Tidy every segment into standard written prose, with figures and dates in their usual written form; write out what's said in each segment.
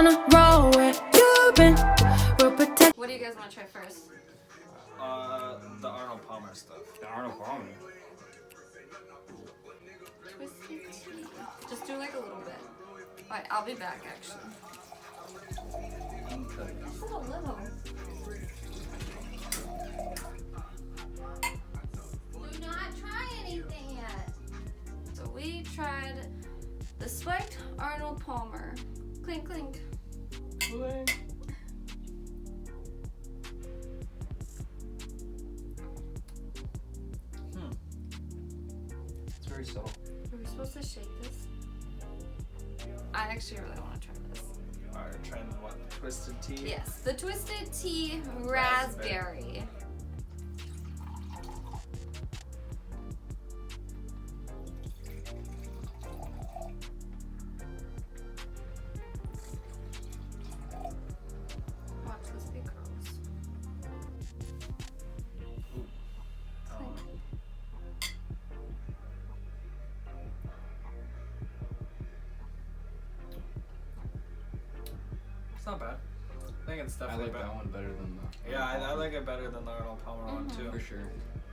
wanna roll with you, been real protect. What do you guys want to try first? The Arnold Palmer stuff. The Arnold Palmer. Twisted tea. Just do like a little bit. Alright, I'll be back actually. Just a little. Do not try anything yet. So we tried the spiked Arnold Palmer. Clink clink. It's very subtle. Are we supposed to shake this? I actually really want to try this. Alright, trying what? Twisted tea? Yes, the Twisted Tea Raspberry. Watch this be gross. Clink. It's not bad. I think it's I definitely like better. that one better than the. Yeah, I like it better than the Arnold Palmer one too. For sure.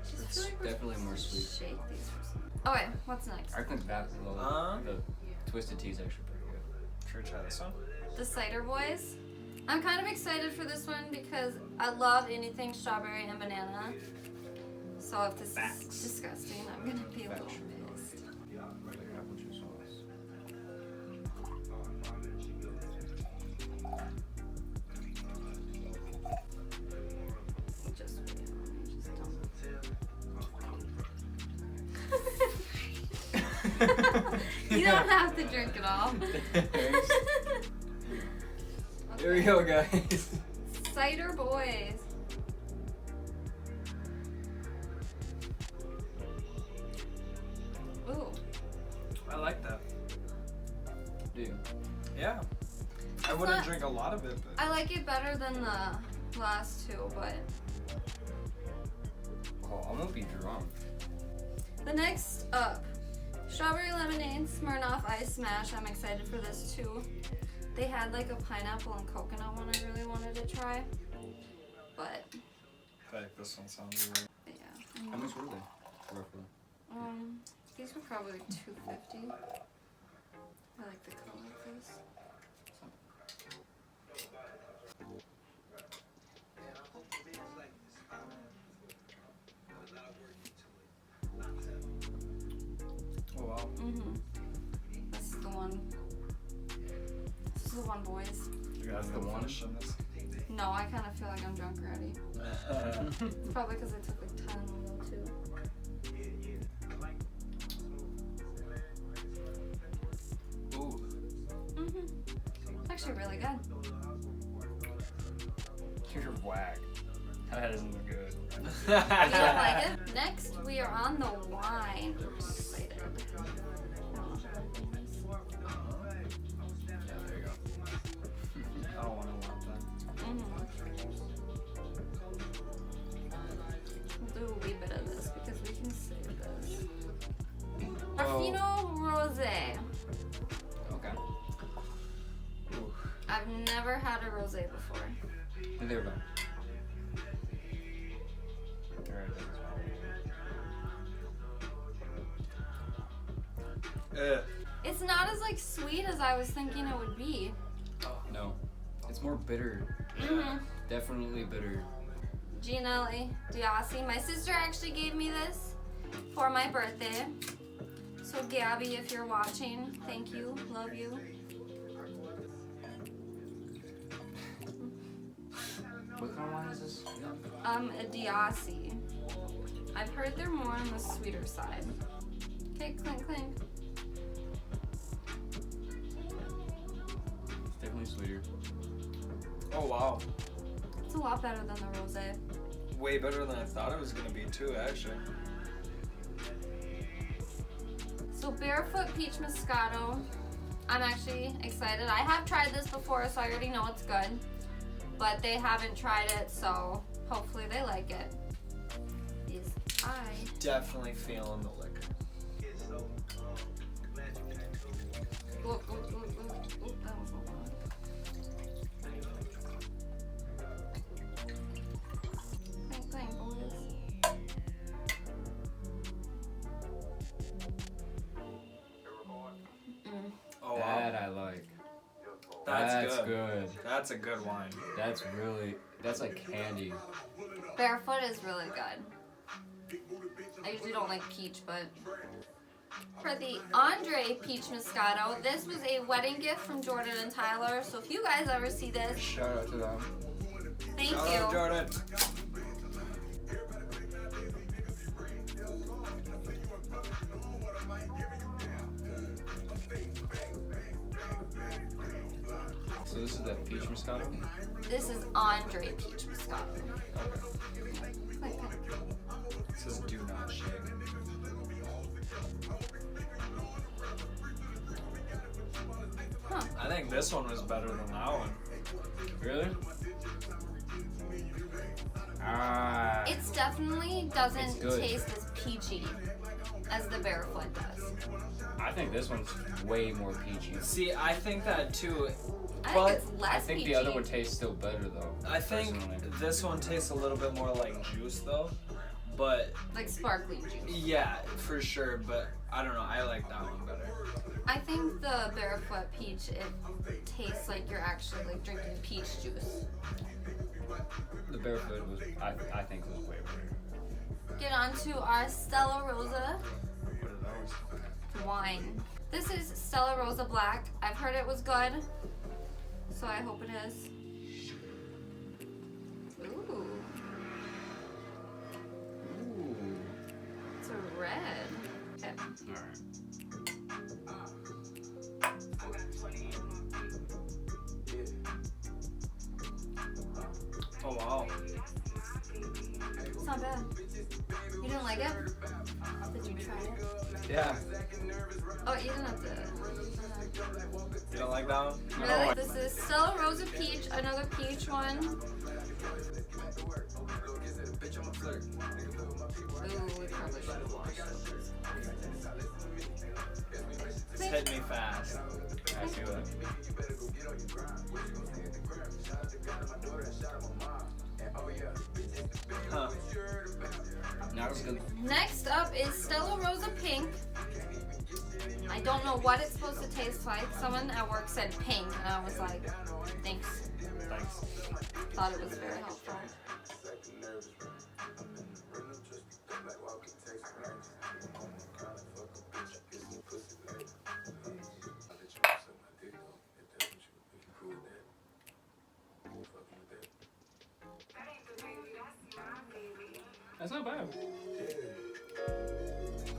Just It's feel like we're definitely more supposed to sweet. Shake these for some. Okay, what's next? I think that the Twisted Tea is actually pretty good. Should we try this one? The Cider Boys. I'm kind of excited for this one because I love anything strawberry and banana. So if this is disgusting, I'm gonna be a little pissed. Like apple juice sauce. Just you don't have to drink it all. Here we go, guys. Cider Boys. Ooh. I like that. Do you? Yeah. I It's wouldn't not- drink a lot of it, but I like it better than the last two, but Oh, I won't be drunk. the next up, Strawberry Lemonade Smirnoff Ice Smash. I'm excited for this too. They had like a pineapple and coconut one I really wanted to try, but I think this one sounds weird. yeah. How much were they? Roughly. These were probably like $2.50. I like the color of this. Oh wow. This is the one. This is the one, boys. You guys The the one? one? This? No, I kind of feel like I'm drunk already. It's probably because I took like Tylenol too. Ooh. It's actually really good. You're whack. That isn't good. You don't like it? Next, we are on the wine. I'm excited. Yeah, there you go. I don't want to want that. We'll do a wee bit of this because we can save this. Whoa. Ruffino Rosé. Okay. I've never had a rosé before. There we go. It's not as like sweet as I was thinking it would be. No. It's more bitter. Definitely bitter. Gianelli Diassi. My sister actually gave me this for my birthday. So Gabby, if you're watching, thank you. Love you. What kind of wine is this? A Diassi. I've heard they're more on the sweeter side. Okay, clink clink. It's definitely sweeter. Oh wow. It's a lot better than the rosé. Way better than I thought it was gonna be too, actually. So Barefoot Peach Moscato. I'm actually excited. I have tried this before, so I already know it's good. But they haven't tried it, so hopefully they like it. Is I Definitely feeling the liquor. Ooh, ooh, ooh, ooh, ooh, that was a lot. good. That's a good wine. That's like candy. Barefoot is really good. I usually don't like peach, but for the Andre Peach Moscato, this was a wedding gift from Jordan and Tyler. So if you guys ever see this, Shout out to them. thank Shout you. out, Jordan. So this is the peach moscato. This is Andre Peach Moscato. Okay. It says do not shake. Huh. I think this one was better than that one. Really? Ah. It definitely doesn't It's good. taste as peachy as the Barefoot does. I think this one's way more peachy. See, I think that too. I But think it's less I think peachy. the other one tastes still better though. I think personally. this one tastes a little bit more like juice though. But like sparkly juice. yeah, for sure. But I don't know. I like that one better. I think the Barefoot Peach, it tastes like you're actually like drinking peach juice. The Barefoot was, I think, was way better. Get on to our Stella Rosa What are those? wine. This is Stella Rosa Black. I've heard it was good, so I hope it is. Ooh, Ooh. it's a red. Okay. Alright. Oh wow. It's not bad. You didn't like it? Did you try it? Yeah. Oh, you didn't have to. You don't like that one? Really? This is Stella Rosa Peach, another peach one. Ooh, we probably should have washed it. It's hitting me fast. I see that. Huh. Not as good. Next up is Stella Rosa Pink. I don't know what it's supposed to taste like. Someone at work said pink, and I was like, thanks. Thanks. Thought it was very helpful. That's not bad.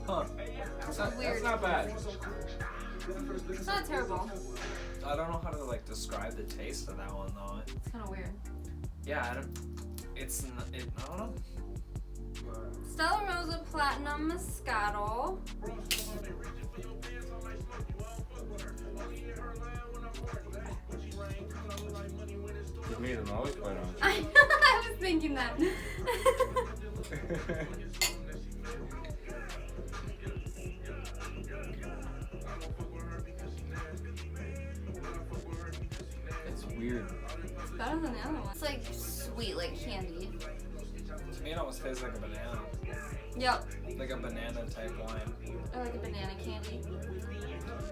Huh. That's not bad. It's not terrible. I don't know how to like describe the taste of that one though. It's kind of weird. Yeah, I don't. It's. I don't know. Stella Rosa Platinum Moscato. Give me the nose, but I was thinking that. it's weird. It's better than the other one. It's like sweet, like candy. To me, it almost tastes like a banana. Yep. Like a banana type wine. I like a banana candy.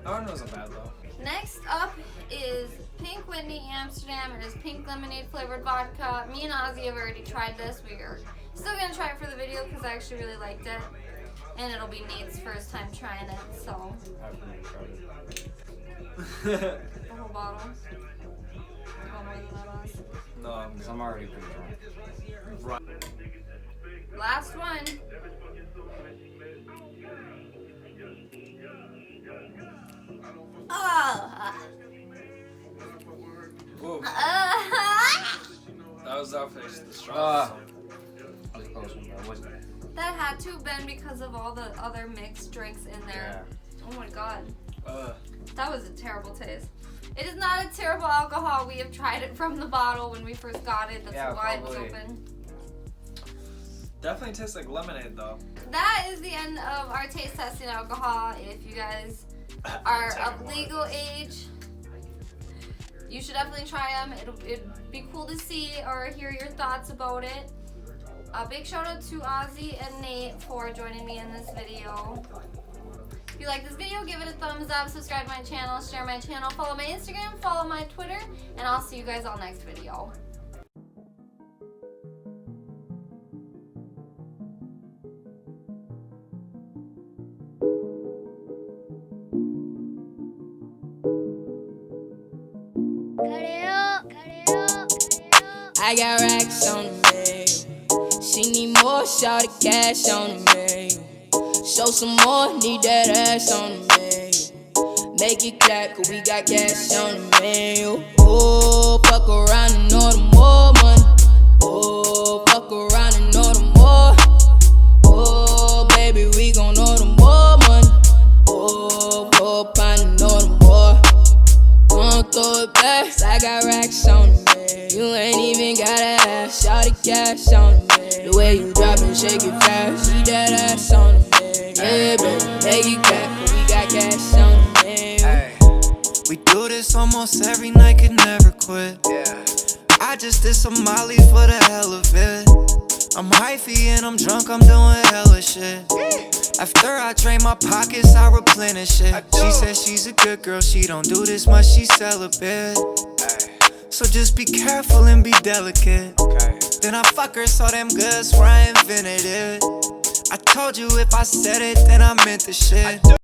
That one wasn't bad though. Next up is Pink Whitney Amsterdam. It is pink lemonade flavored vodka. Me and Ozzy have already tried this. We are still gonna try it for the video because I actually really liked it. And it'll be Nate's first time trying it, so I've never tried it. the whole bottle. Oh, more than that was. No, I'm Because good. I'm already pretty drunk. Right. Last one. Oh. Ooh, that was definitely the Ah. strongest one. I was close one, but I wasn't. That had to have been because of all the other mixed drinks in there. Yeah. Oh my god. Ugh. That was a terrible taste. It is not a terrible alcohol. We have tried it from the bottle when we first got it. That's Yeah, why it was probably. open. Definitely tastes like lemonade though. That is the end of our taste testing alcohol. If you guys are Take of one. legal age, you should definitely try them. It'd be cool to see or hear your thoughts about it. A big shout out to Ozzy and Nate for joining me in this video. If you like this video, give it a thumbs up, subscribe to my channel, share my channel, follow my Instagram, follow my Twitter, and I'll see you guys all next video. I got racks on the mail. She need more, shout the cash on the mail. Show some more, need that ass on the mail. Make it clap, cause we got cash on the mail. Oh, fuck around and order more money. Oh, fuck around and order more. Oh, baby, we gon' order more money. Oh, 4 pound and order more. Gon' throw it back, I got racks on the mail. You ain't even gotta ask, shout the cash on the mail. The way you drop and shake it fast, see that ass on the mail. Yeah, baby, make it clap, cause we got cash on the mail. We do this almost every night, could never quit. I just did some Molly for the hell of it. I'm hyphy and I'm drunk, I'm doing hella shit. After I drain my pockets, I replenish it. She says she's a good girl, she don't do this much, she's celibate. So just be careful and be delicate. Then I fuck her so damn good, swear I invented it. I told you if I said it, then I meant the shit.